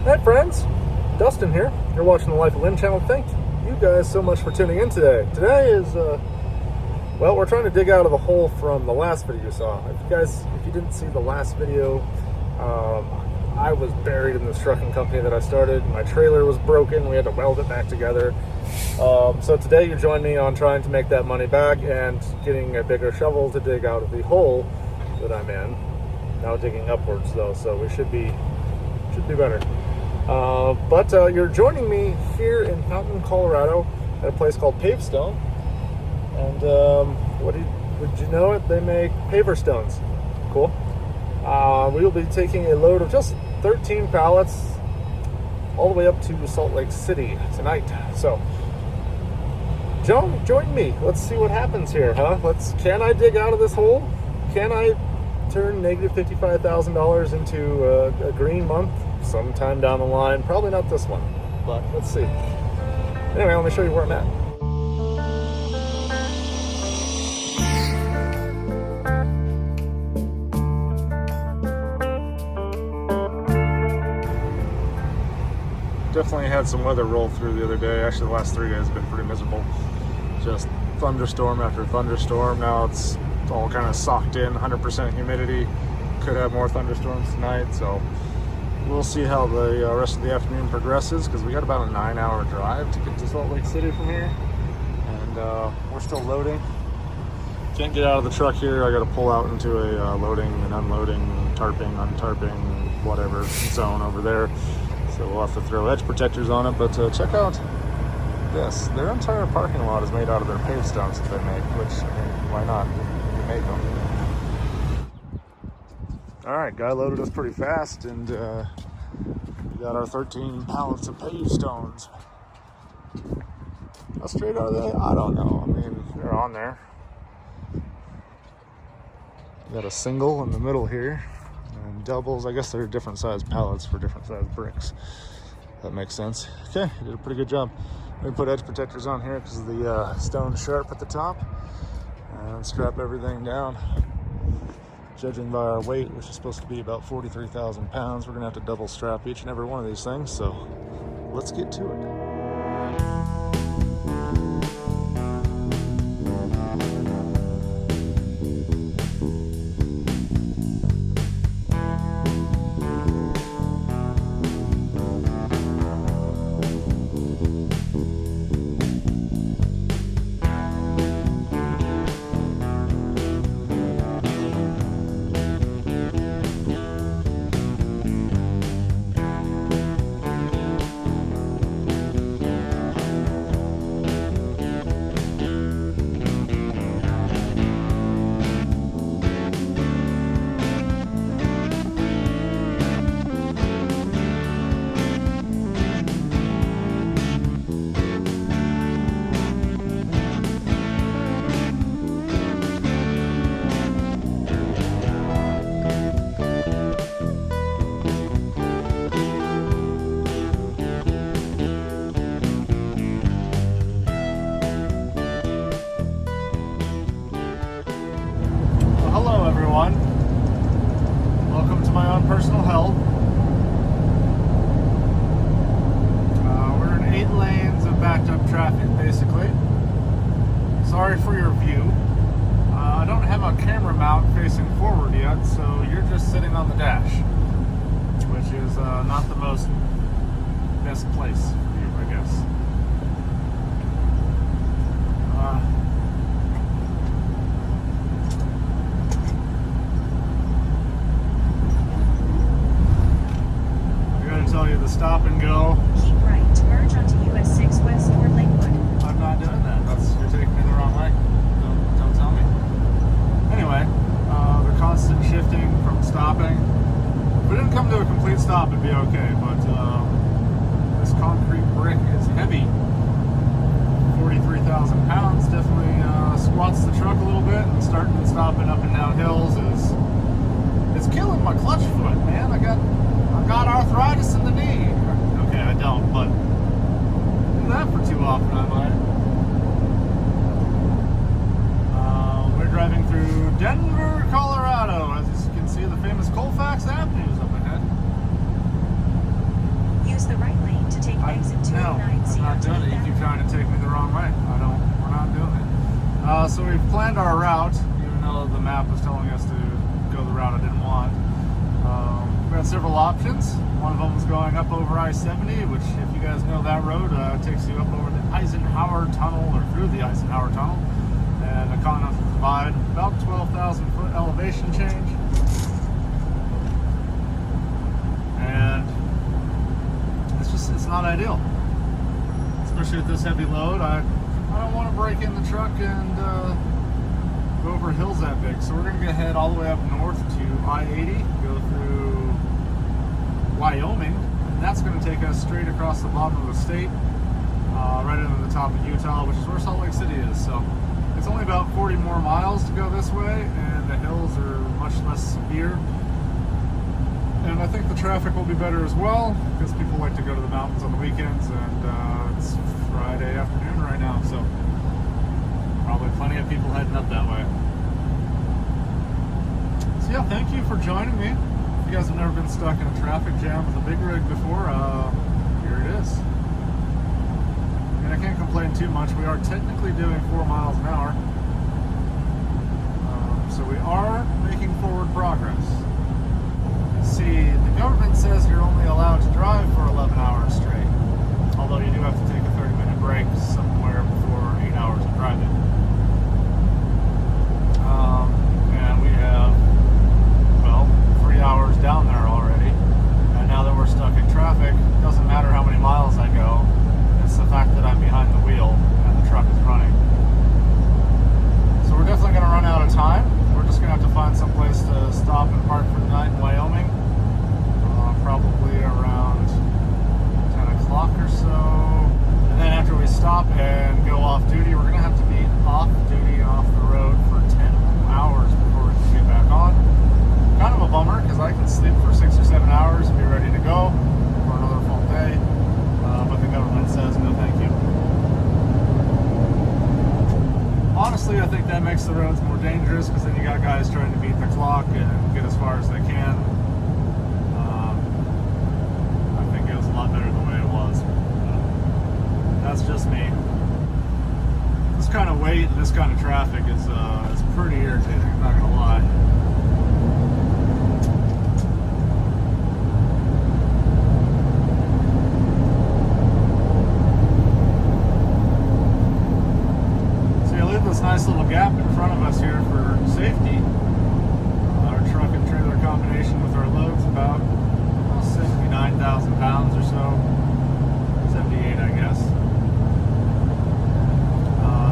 Hi friends, Dustin here. You're watching the Life of Lynn channel. Thank you guys so much for tuning in today. Today is, well, we're trying to dig out of the hole from the last video you saw. If you didn't see the last video, I was buried in this trucking company that I started. My trailer was broken. We had to weld it back together. So today you join me on trying to make that money back and getting a bigger shovel to dig out of the hole that I'm in. Now digging upwards though, so we should be better. But you're joining me here in Fountain, Colorado at a place called Pave. And would you know it? They make paver stones. Cool. We will be taking a load of just 13 pallets all the way up to Salt Lake City tonight. So join me. Let's see what happens here, huh? Can I dig out of this hole? Can I turn negative $55,000 into a green month sometime down the line? Probably not this one, but let's see. Anyway, let me show you where I'm at. Definitely had some weather roll through the other day. Actually, the last 3 days have been pretty miserable. Just thunderstorm after thunderstorm. Now it's all kind of socked in, 100% humidity. Could have more thunderstorms tonight, so we'll see how the rest of the afternoon progresses, because we got about a 9-hour drive to get to Salt Lake City from here, and we're still loading. Can't get out of the truck here. I got to pull out into a loading and unloading, tarping, untarping, whatever zone over there. So we'll have to throw edge protectors on it, but check out this. Their entire parking lot is made out of their pave stones that they make, which, I mean, why not? You make them. All right, guy loaded us pretty fast, and we got our 13 pallets of pave stones. How straight are they? I don't know. I mean, they're on there. We got a single in the middle here, and doubles. I guess they're different size pallets for different size bricks. That makes sense. Okay, you did a pretty good job. Let me put edge protectors on here because the stone's sharp at the top, and strap everything down. Judging by our weight, which is supposed to be about 43,000 pounds, we're gonna have to double strap each and every one of these things, so let's get to it. Hello everyone, welcome to my own personal hell. We're in 8 lanes of backed up traffic basically. Sorry for your view. I don't have a camera mount facing forward yet, so you're just sitting on the dash, which is not the most best place for you, I guess. Tell you the stop and go. Keep right to merge onto US 6 West toward Lakewood. I'm not doing that. You're taking me the wrong way. Don't tell me. Anyway, the constant shifting from stopping. If we didn't come to a complete stop, it'd be okay, but this concrete brick is heavy. 43,000 pounds definitely squats the truck a little bit, and starting and stopping up and down hills it's killing my clutch foot, man. I got arthritis in the knee. Okay, I don't, but do that for too often, I might. We're driving through Denver, Colorado. As you can see, the famous Colfax Avenue is up ahead. we've planned our route, even though the map was telling us to go the route I didn't want. We had several options. One of them was going up over I-70, which, if you guys know that road, takes you up over the Eisenhower Tunnel, or through the Eisenhower Tunnel, and the Continental Divide, about 12,000 foot elevation change. And it's not ideal, especially with this heavy load. I don't want to break in the truck and go over hills that big. So we're going to head all the way up north to I-80, go through Wyoming, and that's going to take us straight across the bottom of the state, right into the top of Utah, which is where Salt Lake City is. So it's only about 40 more miles to go this way, and the hills are much less severe. And I think the traffic will be better as well, because people like to go to the mountains on the weekends, and it's Friday afternoon right now, so probably plenty of people heading up that way. So yeah, thank you for joining me. If you guys have never been stuck in a traffic jam with a big rig before, here it is. And I can't complain too much. We are technically doing 4 miles an hour, so we are making forward progress. See, the government says you're only allowed to drive for 11 hours straight, although you do have to take a 30-minute break somewhere before 8 hours of driving. And we have, well, 3 hours down there already, and now that we're stuck in traffic, it doesn't matter how many miles I go, it's the fact that I'm behind the wheel and the truck is running. So we're definitely going to run out of time. We're just going to have to find some place to stop and park for the night in Wyoming. Probably around 10 o'clock or so. And then after we stop and go off duty, we're going to have to be off duty and off the road for 10 hours before we can get back on. Kind of a bummer, because I can sleep for 6 or 7 hours and be ready to go for another full day. But the government says no thank you. Honestly, I think that makes the roads more dangerous, because then you got guys trying to beat the clock and get as far as they can. I think it was a lot better the way it was. That's just me. This kind of weight and this kind of traffic is pretty irritating, I'm not gonna lie. This nice little gap in front of us here for safety. Our truck and trailer combination with our loads about 79,000 pounds or so. 78, I guess.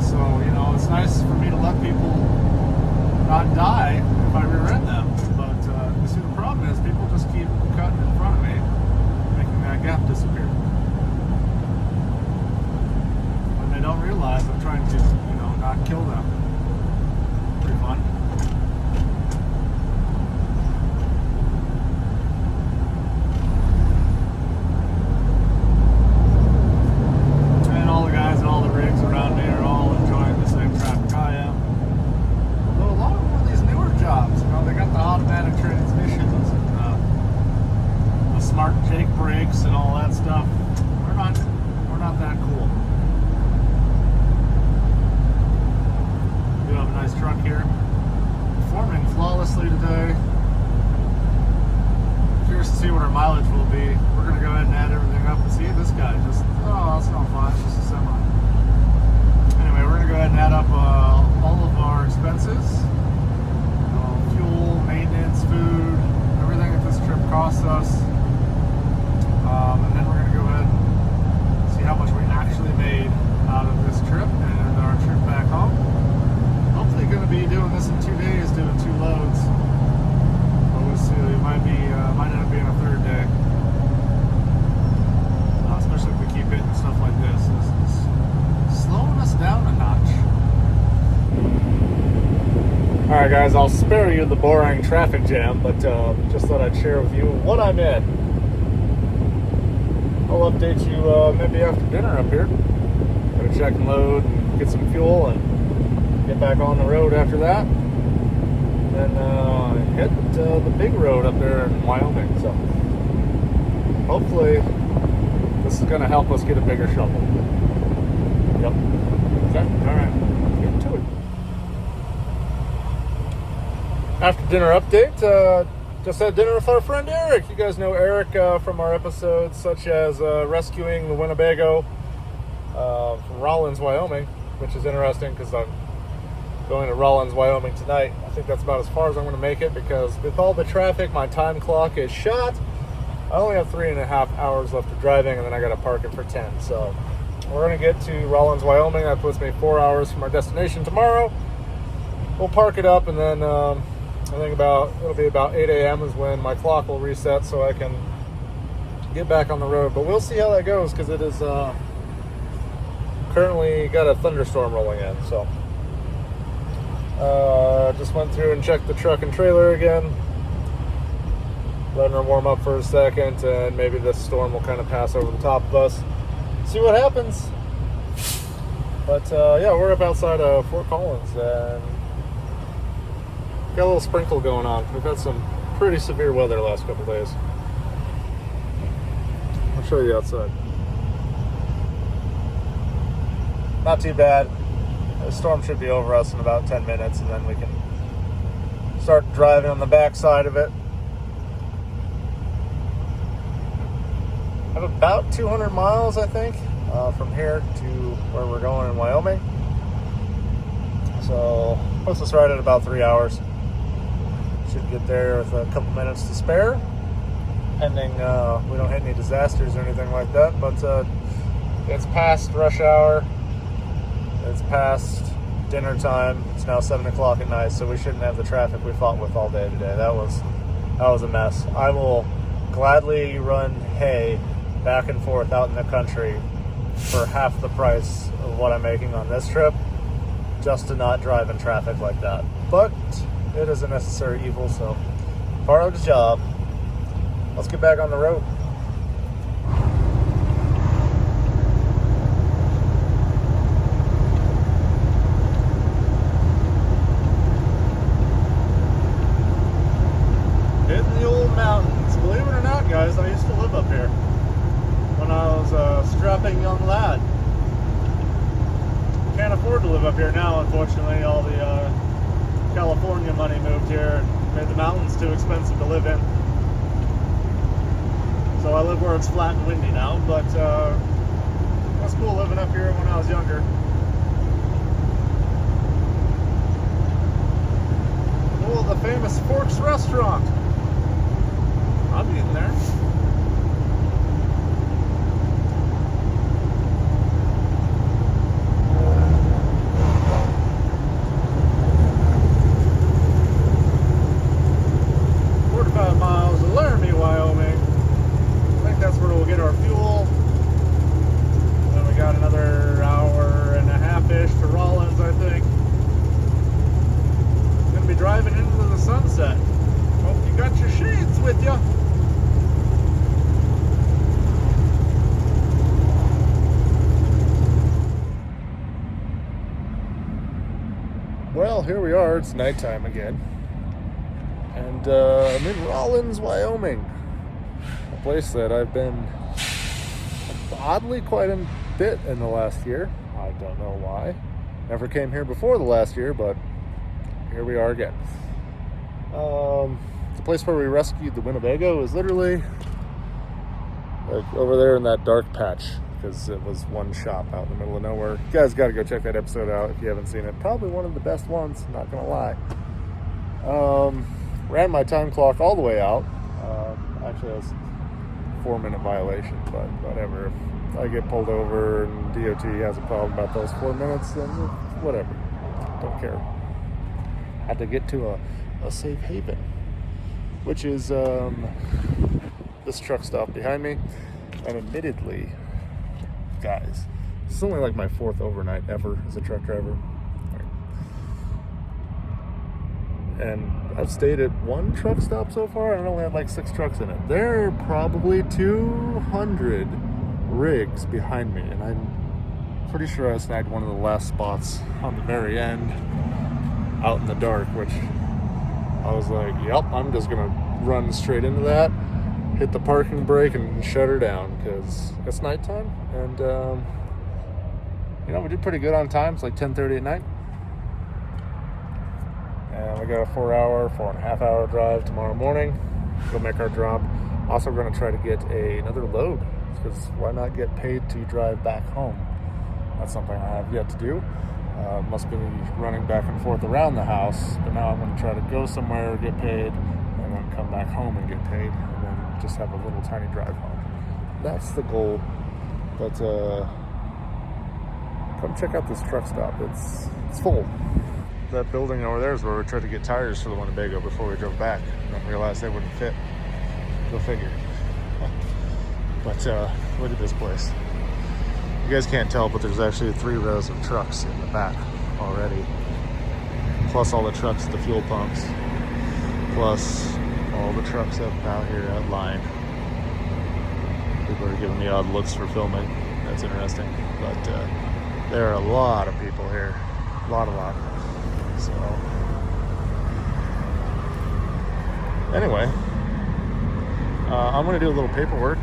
So, you know, it's nice for me to let people not die if I rear end them. But you see, the problem is people just keep cutting in front of me, making that gap disappear. When they don't realize I'm trying to, not kill them. Pretty fun. And all the guys and all the rigs around me are all enjoying the same traffic I am. Although a lot of them are these newer jobs, they got the automatic transmissions and the smart Jake brakes and all that stuff. We're not that cool. We have a nice truck here, performing flawlessly today. Curious to see what our mileage will be. We're going to go ahead and add everything up and see this guy just, oh, that's not fine, it's just a semi. Anyway, we're going to go ahead and add up all of our expenses, fuel, maintenance, food, everything that this trip costs us, and then we're going to go ahead and see how much we actually made out of this trip and our trip back home. Hopefully going to be doing this in 2 days, doing 2 loads. But we'll see. It might end up being a third day. Especially if we keep hitting stuff like this. This is slowing us down a notch. Alright guys, I'll spare you the boring traffic jam, but just thought I'd share with you what I'm in. I'll update you maybe after dinner up here. Gotta check and load and get some fuel and get back on the road after that, and hit the big road up there in Wyoming. So hopefully this is going to help us get a bigger shovel. Yep. Okay. All right. Get to it. After dinner update, just had dinner with our friend Eric. You guys know Eric from our episodes such as rescuing the Winnebago from Rollins, Wyoming, which is interesting because I'm going to Rollins, Wyoming tonight. I think that's about as far as I'm going to make it because with all the traffic, my time clock is shot. I only have 3.5 hours left of driving, and then I got to park it for 10. So we're going to get to Rollins, Wyoming. That puts me 4 hours from our destination tomorrow. We'll park it up, and then I think it'll be about 8 a.m. is when my clock will reset so I can get back on the road. But we'll see how that goes because it is currently got a thunderstorm rolling in. So just went through and checked the truck and trailer again. Letting her warm up for a second, and maybe this storm will kind of pass over the top of us. See what happens. But yeah, we're up outside of Fort Collins, and got a little sprinkle going on. We've had some pretty severe weather the last couple days. I'll show you outside. Not too bad. The storm should be over us in about 10 minutes, and then we can start driving on the back side of it. I have about 200 miles, I think, from here to where we're going in Wyoming. So, puts us right at about 3 hours. Should get there with a couple minutes to spare, pending we don't hit any disasters or anything like that. But it's past rush hour. It's past dinner time. It's now 7 o'clock at night, so we shouldn't have the traffic we fought with all day today. That was a mess. I will gladly run hay back and forth out in the country for half the price of what I'm making on this trip just to not drive in traffic like that. But it is a necessary evil, so part of the job. Let's get back on the road. Hitting the old mountains. Believe it or not, guys, I used to live up here when I was a strapping young lad. Can't afford to live up here now, unfortunately. All the California money moved here and made the mountains too expensive to live in. So I live where it's flat and windy now, but it was cool living up here when I was younger. Oh, the famous Forks restaurant. I've eaten there. Well, here we are. It's nighttime again. And I'm in Rollins, Wyoming. A place that I've been oddly quite a bit in the last year. I don't know why. Never came here before the last year, but here we are again. The place where we rescued the Winnebago is literally like over there in that dark patch, because it was one shop out in the middle of nowhere. You guys got to go check that episode out if you haven't seen it. Probably one of the best ones, not gonna lie. Ran my time clock all the way out. Actually, that was a 4-minute violation, but whatever. If I get pulled over and DOT has a problem about those 4 minutes, then whatever. Don't care. Had to get to a safe haven, which is this truck stop behind me. And admittedly, guys, it's only like my 4th overnight ever as a truck driver. And I've stayed at 1 truck stop so far, and I only had like 6 trucks in it. There are probably 200 rigs behind me, and I'm pretty sure I snagged one of the last spots on the very end out in the dark, which I was like, yep, I'm just gonna run straight into that, hit the parking brake and shut her down, because it's nighttime. And we did pretty good on time. It's like 10:30 at night, And we got a 4.5 hour drive tomorrow morning. Go make our drop. Also, we're going to try to get another load, because why not get paid to drive back home? That's something I have yet to do. Must be running back and forth around the house, but now I'm going to try to go somewhere, get paid, and then come back home and get paid, and then just have a little tiny drive home. That's the goal. But come check out this truck stop. It's full. That building over there is where we tried to get tires for the Winnebago before we drove back, and then realized they wouldn't fit. Go figure. But look at this place. You guys can't tell, but there's actually 3 rows of trucks in the back already. Plus all the trucks at the fuel pumps. Plus all the trucks up out here at line. People are giving me odd looks for filming. That's interesting. But there are a lot of people here. A lot. So anyway, I'm going to do a little paperwork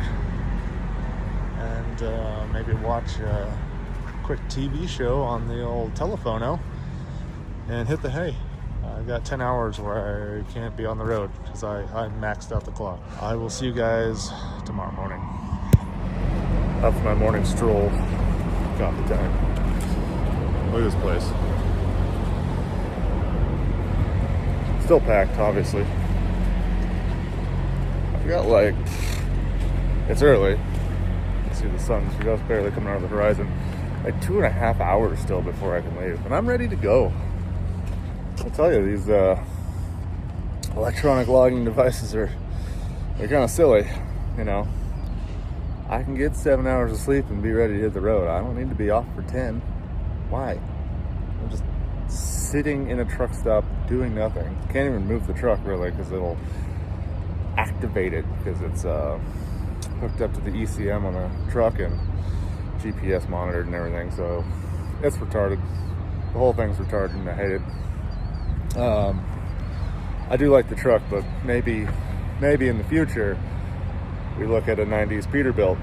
and maybe watch a quick TV show on the old telephono and hit the hay. I got 10 hours where I can't be on the road because I maxed out the clock. I will see you guys tomorrow morning. Up for my morning stroll. Coffee time. Look at this place. Still packed, obviously. I've got it's early. You see the sun's just barely coming out of the horizon. 2.5 hours still before I can leave, and I'm ready to go. I'll tell you, these electronic logging devices they're kind of silly, you know. I can get 7 hours of sleep and be ready to hit the road. I don't need to be off for 10. Why? I'm just sitting in a truck stop doing nothing. Can't even move the truck really because it'll activate it because it's hooked up to the ECM on the truck and GPS monitored and everything. So it's retarded. The whole thing's retarded and I hate it. I do like the truck, but maybe in the future we look at a 90s Peterbilt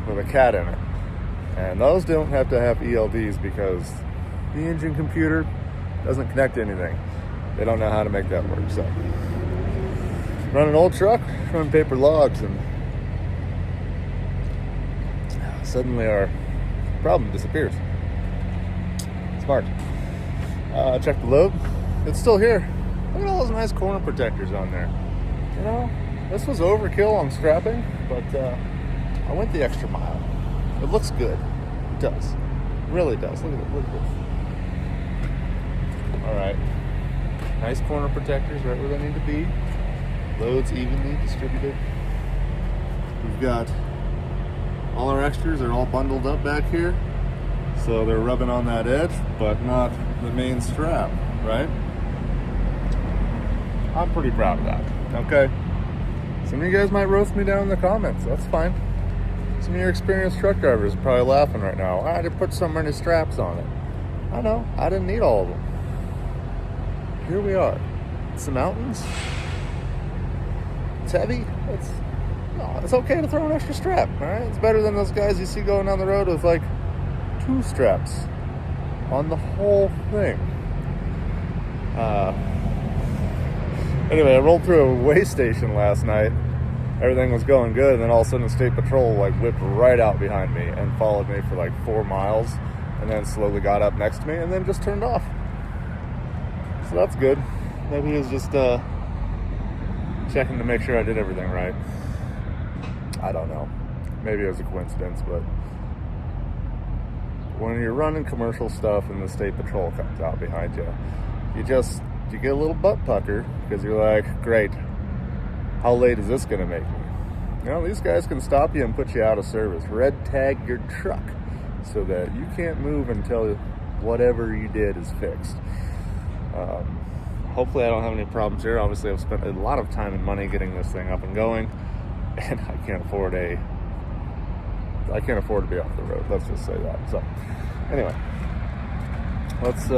with a cat in it. And those don't have to have ELDs because the engine computer doesn't connect to anything. They don't know how to make that work. So run an old truck, run paper logs, and suddenly our problem disappears. Smart. Check the load. It's still here. Look at all those nice corner protectors on there. You know, this was overkill on strapping, but I went the extra mile. It looks good. It does. It really does. Look at it. Look at this. All right. Nice corner protectors right where they need to be. Loads evenly distributed. We've got all our extras are all bundled up back here. So they're rubbing on that edge, but not the main strap, right? I'm pretty proud of that, okay? Some of you guys might roast me down in the comments. That's fine. Some of your experienced truck drivers are probably laughing right now. I had to put so many straps on it. I know, I didn't need all of them. Here we are. It's the mountains. It's heavy. It's okay to throw an extra strap, all right? It's better than those guys you see going down the road with 2 straps on the whole thing. Anyway, I rolled through a way station last night. Everything was going good, and then all of a sudden the state patrol whipped right out behind me and followed me for 4 miles, and then slowly got up next to me and then just turned off. So that's good. Maybe he was just checking to make sure I did everything right. I don't know. Maybe it was a coincidence, but when you're running commercial stuff and the state patrol comes out behind you, you get a little butt pucker because you're like, great, how late is this going to make me? You know, these guys can stop you and put you out of service. Red tag your truck so that you can't move until whatever you did is fixed. Hopefully I don't have any problems here. Obviously I've spent a lot of time and money getting this thing up and going, and I can't afford to be off the road. Let's just say that. So anyway, let's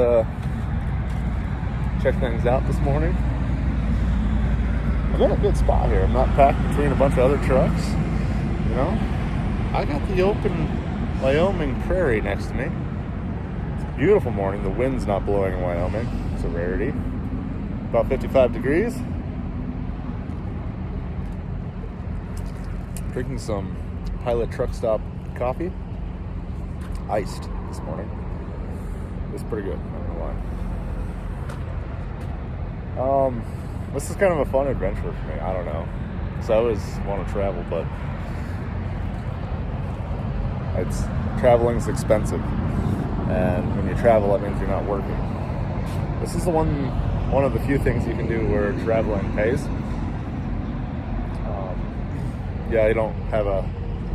check things out this morning. I'm in a good spot here. I'm not packed between a bunch of other trucks. You know, I got the open Wyoming prairie next to me. It's a beautiful morning. The wind's not blowing in Wyoming. It's a rarity. about 55 degrees. Drinking some Pilot Truck Stop coffee, iced this morning. It's pretty good, not gonna lie. This is kind of a fun adventure for me. I don't know, because I always want to travel, but traveling's expensive, and when you travel, that means you're not working. This is one of the few things you can do where traveling pays. Yeah, you don't have a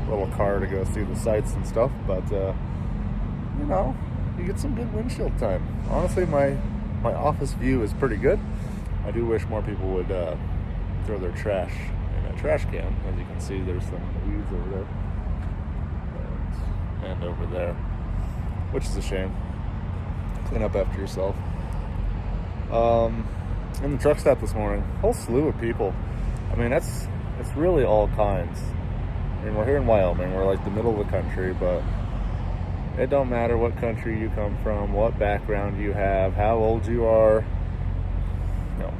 little car to go see the sights and stuff, but you know, you get some good windshield time. Honestly, my office view is pretty good. I do wish more people would throw their trash in a trash can. As you can see, there's some weeds over there and over there, which is a shame. Clean up after yourself. In the truck stop this morning, a whole slew of people. I mean, it's really all kinds. I mean, we're here in Wyoming. We're like the middle of the country, but it don't matter what country you come from, what background you have, how old you are, you know,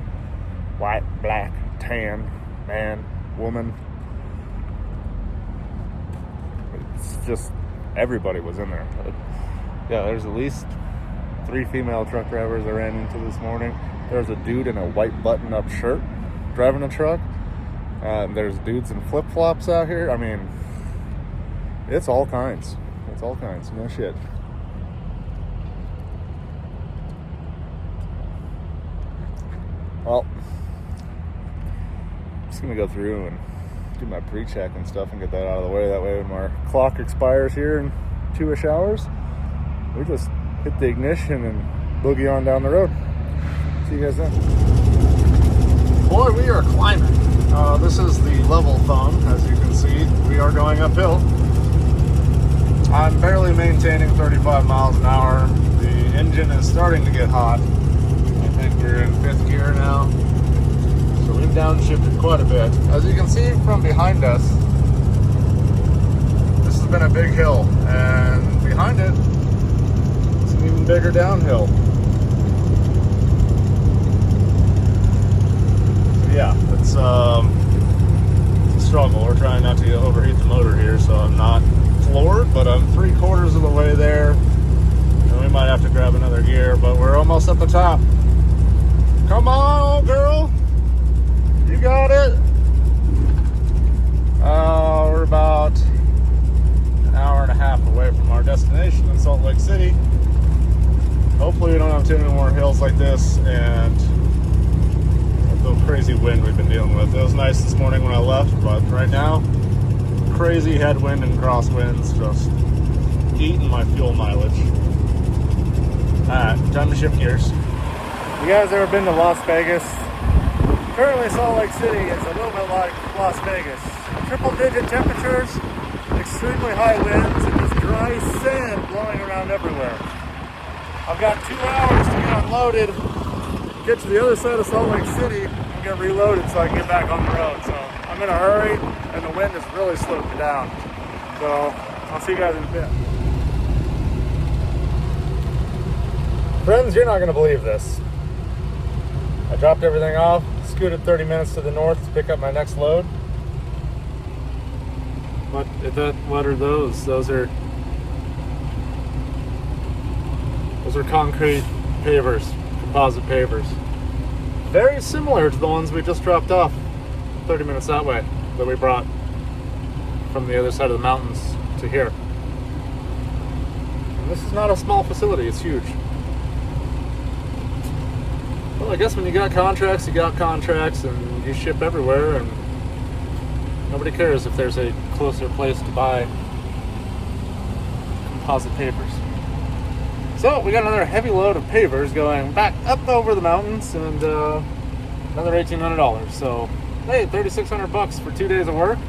white, black, tan, man, woman. It's just everybody was in there. Yeah, there's at least 3 female truck drivers I ran into this morning. There's a dude in a white button-up shirt driving a truck. There's dudes in flip-flops out here. I mean, it's all kinds. It's all kinds. No shit. Well, I'm just going to go through and do my pre-check and stuff and get that out of the way. That way when our clock expires here in 2-ish hours, we just hit the ignition and boogie on down the road. See you guys then. Boy, we are climbing. This is the level thumb. As you can see, we are going uphill. I'm barely maintaining 35 miles an hour. The engine is starting to get hot. I think we're in 5th gear now. So we've downshifted quite a bit. As you can see from behind us, this has been a big hill. And behind it, it's an even bigger downhill. Yeah, it's a struggle. We're trying not to overheat the motor here, so I'm not floored, but I'm 3/4 of the way there, and we might have to grab another gear, but we're almost at the top. Come on, girl, you got it. We're about an hour and a half away from our destination in Salt Lake City. Hopefully we don't have too many more hills like this, and the crazy wind we've been dealing with. It was nice this morning when I left, but right now, crazy headwind and crosswinds just eating my fuel mileage. Alright, time to shift gears. You guys ever been to Las Vegas? Currently Salt Lake City is a little bit like Las Vegas. Triple-digit temperatures, extremely high winds, and just dry sand blowing around everywhere. I've got 2 hours to get unloaded, get to the other side of Salt Lake City and get reloaded so I can get back on the road. So I'm in a hurry, and the wind has really slowed me down. So I'll see you guys in a bit. Friends, you're not going to believe this. I dropped everything off, scooted 30 minutes to the north to pick up my next load. What are those? Those are concrete pavers. Composite pavers. Very similar to the ones we just dropped off 30 minutes that way, that we brought from the other side of the mountains to here. And this is not a small facility, it's huge. Well, I guess when you got contracts, and you ship everywhere, and nobody cares if there's a closer place to buy composite pavers. So we got another heavy load of pavers going back up over the mountains, and another $1,800. So hey, $3,600 for 2 days of work.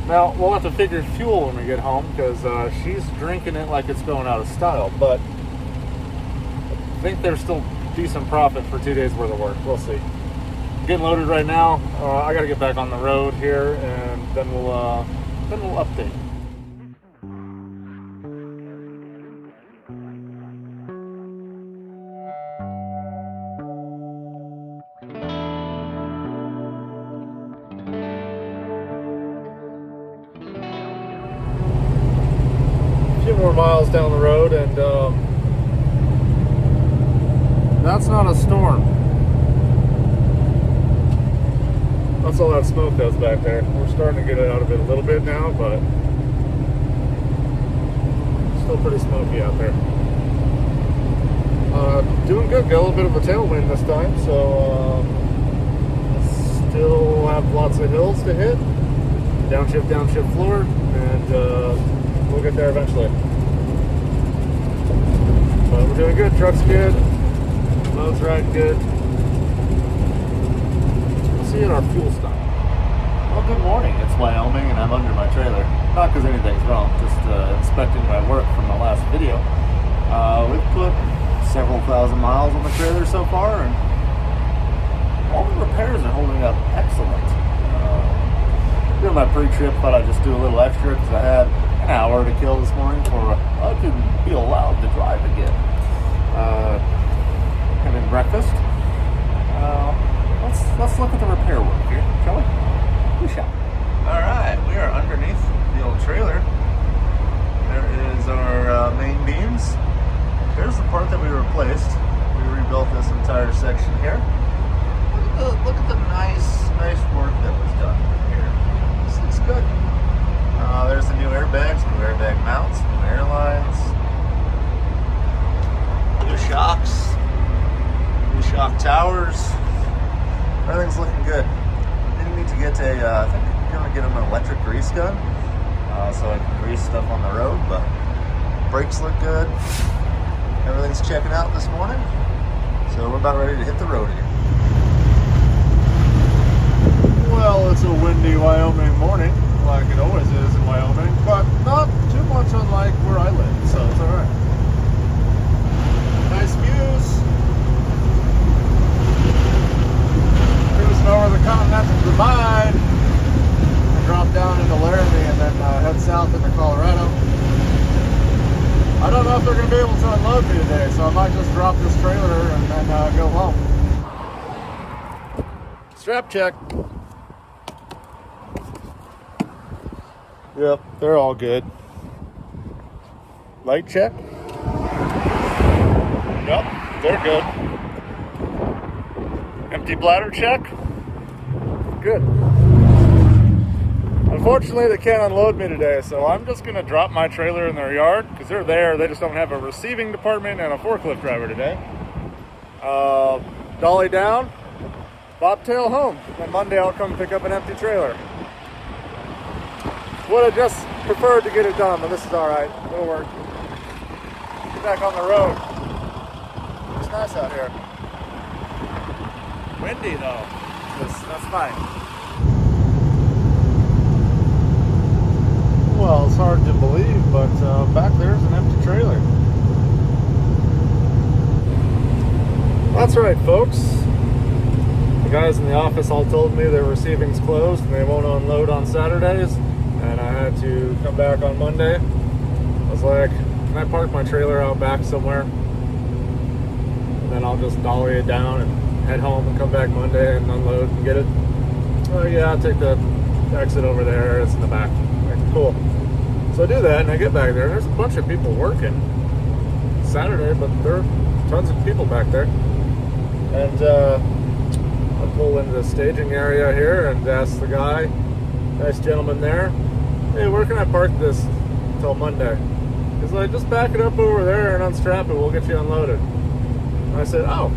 Now we'll have to figure fuel when we get home, because she's drinking it like it's going out of style. But I think there's still decent profit for 2 days worth of work. We'll see. I'm getting loaded right now. I got to get back on the road here, and then we'll update. miles down the road, and that's not a storm. That's all that smoke does back there. We're starting to get out of it a little bit now, but still pretty smoky out there. Doing good. Got a little bit of a tailwind this time, so still have lots of hills to hit. Downshift floor, and we'll get there eventually. But we're doing good. Truck's good. Load's riding good. We'll see you in our fuel stop. Well, good morning. It's Wyoming, and I'm under my trailer. Not because anything's wrong, just inspecting my work from the last video. We've put several thousand miles on the trailer so far, and all the repairs are holding up excellent. Doing my pre-trip, thought I'd just do a little extra because I had an hour to kill this morning before I could be allowed to drive again. Having breakfast. Let's look at the repair work here, shall we? We shall. All right, we are underneath the old trailer. There is our main beams. There's the part that we replaced. We rebuilt this entire section here. Look at the nice work that was done here. This looks good. There's the new airbags, new airbag mounts, new airlines, new shocks, new shock towers. Everything's looking good. Didn't need to get I think I'm gonna get an electric grease gun, so I can grease stuff on the road. But brakes look good. Everything's checking out this morning, so we're about ready to hit the road here. Well, it's a windy Wyoming morning, like it always is in Wyoming, but not too much unlike where I live, so it's alright. Nice views. Cruising over the Continental Divide. I drop down into Laramie and then head south into Colorado. I don't know if they're going to be able to unload me today, so I might just drop this trailer and then go home. Strap check. Yep, they're all good. Light check. Yep, they're good. Empty bladder check. Good. Unfortunately, they can't unload me today, so I'm just going to drop my trailer in their yard because they're there. They just don't have a receiving department and a forklift driver today. Dolly down, bobtail home. Then Monday I'll come pick up an empty trailer. Would have just preferred to get it done, but this is all right. It'll work. Get back on the road. It's nice out here. Windy though. That's fine. Well, it's hard to believe, but back there's an empty trailer. That's right, folks. The guys in the office all told me their receiving's closed and they won't unload on Saturdays. And I had to come back on Monday. I was like, can I park my trailer out back somewhere? And then I'll just dolly it down and head home and come back Monday and unload and get it. Oh yeah, I'll take the exit over there. It's in the back. Like, cool. So I do that and I get back there and there's a bunch of people working Saturday, but there are tons of people back there. And I'll pull into the staging area here and ask the guy, nice gentleman there, hey, where can I park this until Monday? He's like, just back it up over there and unstrap it, we'll get you unloaded. And I said, oh,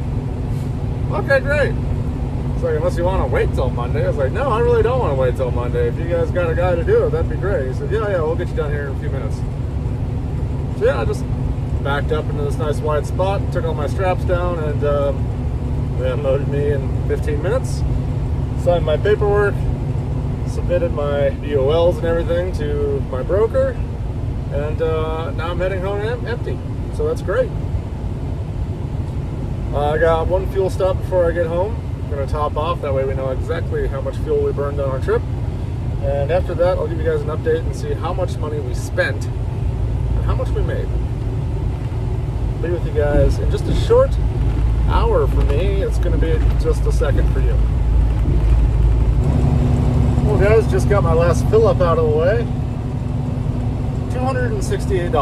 okay, great. It's like, unless you want to wait till Monday. I was like, no, I really don't want to wait till Monday. If you guys got a guy to do it, that'd be great. He said, yeah, we'll get you down here in a few minutes. So yeah, I just backed up into this nice wide spot, took all my straps down, and they unloaded me in 15 minutes. Signed my paperwork, submitted my DOLs and everything to my broker, and now I'm heading home empty. So that's great. I got one fuel stop before I get home. I'm going to top off, that way we know exactly how much fuel we burned on our trip. And after that, I'll give you guys an update and see how much money we spent and how much we made. Be with you guys in just a short hour for me. It's going to be just a second for you. Well guys, just got my last fill up out of the way. $268.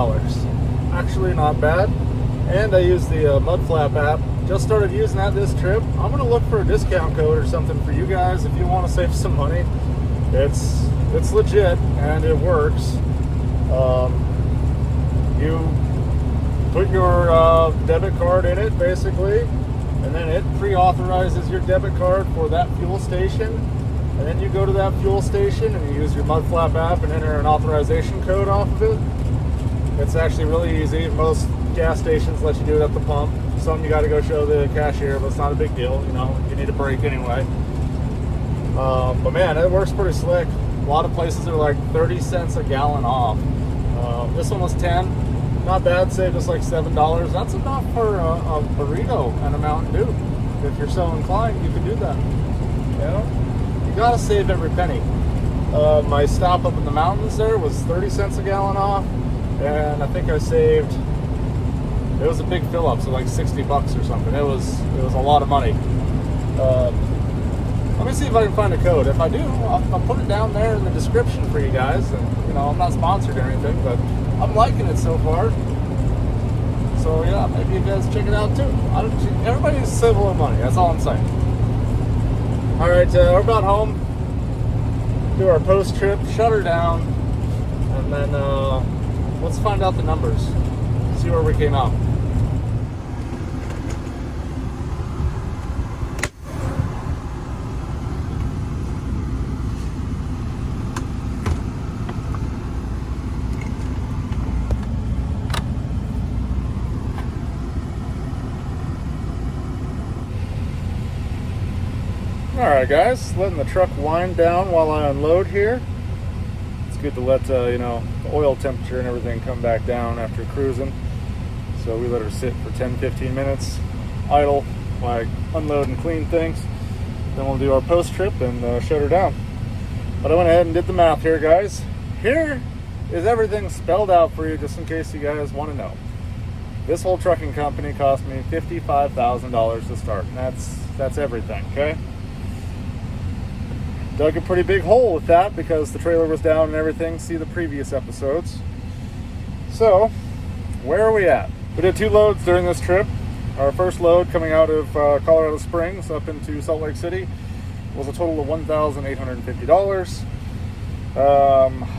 actually not bad. And I use the Mudflap app. Just started using that this trip. I'm gonna look for a discount code or something for you guys if you want to save some money. It's legit and it works. You put your debit card in it basically, and then it pre-authorizes your debit card for that fuel station. And then you go to that fuel station and you use your Mudflap app and enter an authorization code off of it. It's actually really easy. Most gas stations let you do it at the pump. Some you got to go show the cashier, but it's not a big deal. You know, you need a break anyway. But man, it works pretty slick. A lot of places are like 30 cents a gallon off. This one was 10. Not bad. Saved us like $7. That's enough for a burrito and a Mountain Dew. If you're so inclined, you can do that. You know, you gotta save every penny. My stop up in the mountains there was 30 cents a gallon off, and I think I saved. It was a big fill up, so like $60 or something. It was a lot of money. Let me see if I can find a code. If I do, I'll put it down there in the description for you guys. And you know, I'm not sponsored or anything, but I'm liking it so far. So yeah, maybe you guys check it out too. Everybody's civil with money. That's all I'm saying. All right, we're about home. Do our post trip, shut her down, and then let's find out the numbers. See where we came out. Alright guys, letting the truck wind down while I unload here. It's good to let you know, the oil temperature and everything come back down after cruising. So we let her sit for 10-15 minutes, idle, while I unload and clean things. Then we'll do our post trip and shut her down. But I went ahead and did the math here, guys. Here is everything spelled out for you, just in case you guys want to know. This whole trucking company cost me $55,000 to start, and that's everything, okay? Dug a pretty big hole with that because the trailer was down and everything. See the previous episodes. So, where are we at? We did 2 loads during this trip. Our first load coming out of Colorado Springs up into Salt Lake City was a total of $1,850.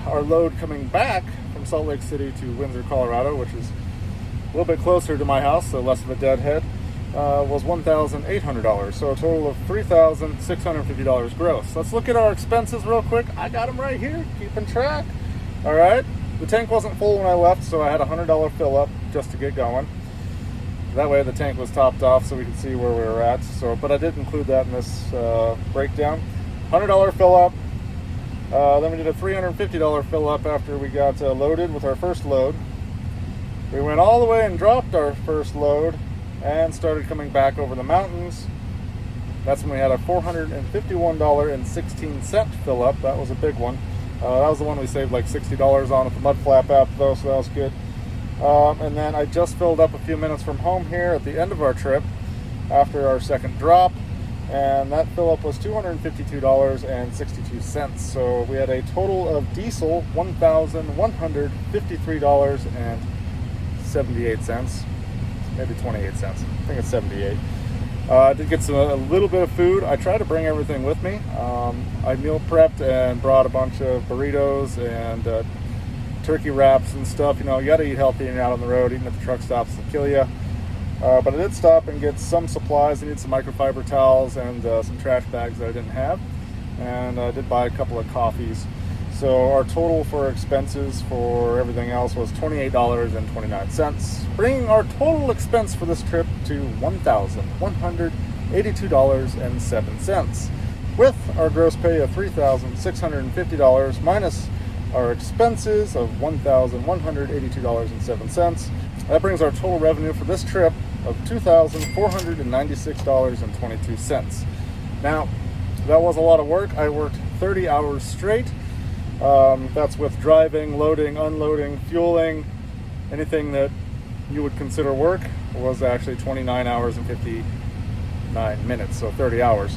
Our load coming back from Salt Lake City to Windsor, Colorado, which is a little bit closer to my house, so less of a deadhead, was $1,800. So a total of $3,650 gross. Let's look at our expenses real quick. I got them right here, keeping track. All right. The tank wasn't full when I left, so I had a $100 fill up just to get going. That way the tank was topped off so we could see where we were at. So, but I did include that in this breakdown. $100 fill up. Then we did a $350 fill up after we got loaded with our first load. We went all the way and dropped our first load and started coming back over the mountains. That's when we had a $451.16 fill up. That was a big one. That was the one we saved like $60 on at the Mudflap app though, so that was good. And then I just filled up a few minutes from home here at the end of our trip after our second drop, and that fill up was $252.62. So we had a total of diesel $1,153.78, maybe 28 cents. I think it's 78. I did get a little bit of food. I tried to bring everything with me. I meal prepped and brought a bunch of burritos and turkey wraps and stuff. You know, you got to eat healthy and you're out on the road. Even if the truck stops, it'll kill you. But I did stop and get some supplies. I need some microfiber towels and some trash bags that I didn't have. And I did buy a couple of coffees. So our total for expenses for everything else was $28.29, bringing our total expense for this trip to $1,182.07, with our gross pay of $3,650 minus our expenses of $1,182.07. That brings our total revenue for this trip of $2,496.22. Now, that was a lot of work. I worked 30 hours straight. That's with driving, loading, unloading, fueling, anything that you would consider work. Was actually 29 hours and 59 minutes, so 30 hours.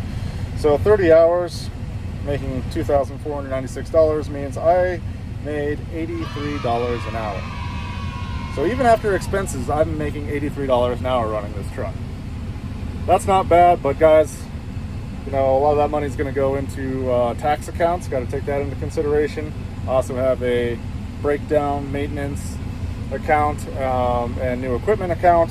So 30 hours making $2,496 means I made $83 an hour. So So even after expenses, I'm making $83 an hour running this truck. That's not bad, but guys, you know, a lot of that money is going to go into tax accounts. Got to take that into consideration. I also have a breakdown maintenance account and new equipment account.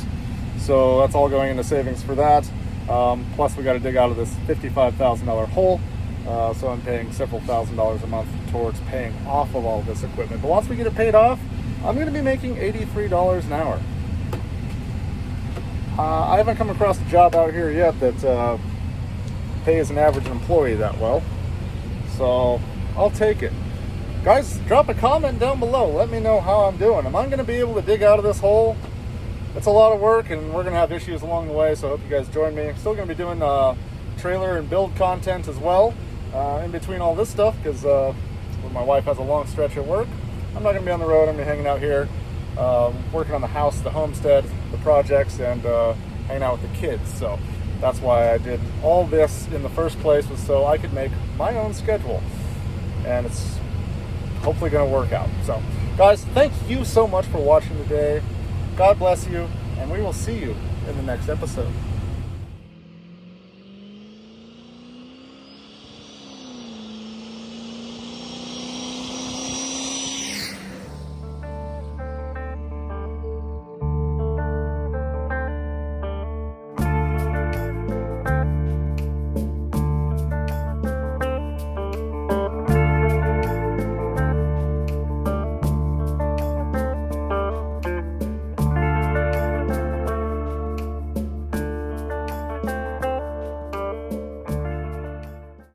So that's all going into savings for that. Plus we got to dig out of this $55,000 hole. So I'm paying several $1,000s a month towards paying off of all this equipment. But once we get it paid off, I'm going to be making $83 an hour. I haven't come across a job out here yet that pays an average employee that well. So I'll take it. Guys, drop a comment down below. Let me know how I'm doing. Am I going to be able to dig out of this hole? It's a lot of work, and we're going to have issues along the way, so I hope you guys join me. Still going to be doing trailer and build content as well in between all this stuff, because when my wife has a long stretch at work, I'm not going to be on the road. I'm going to be hanging out here, working on the house, the homestead, the projects, and hanging out with the kids. So that's why I did all this in the first place, was so I could make my own schedule. And it's hopefully going to work out. So guys, thank you so much for watching today. God bless you, and we will see you in the next episode.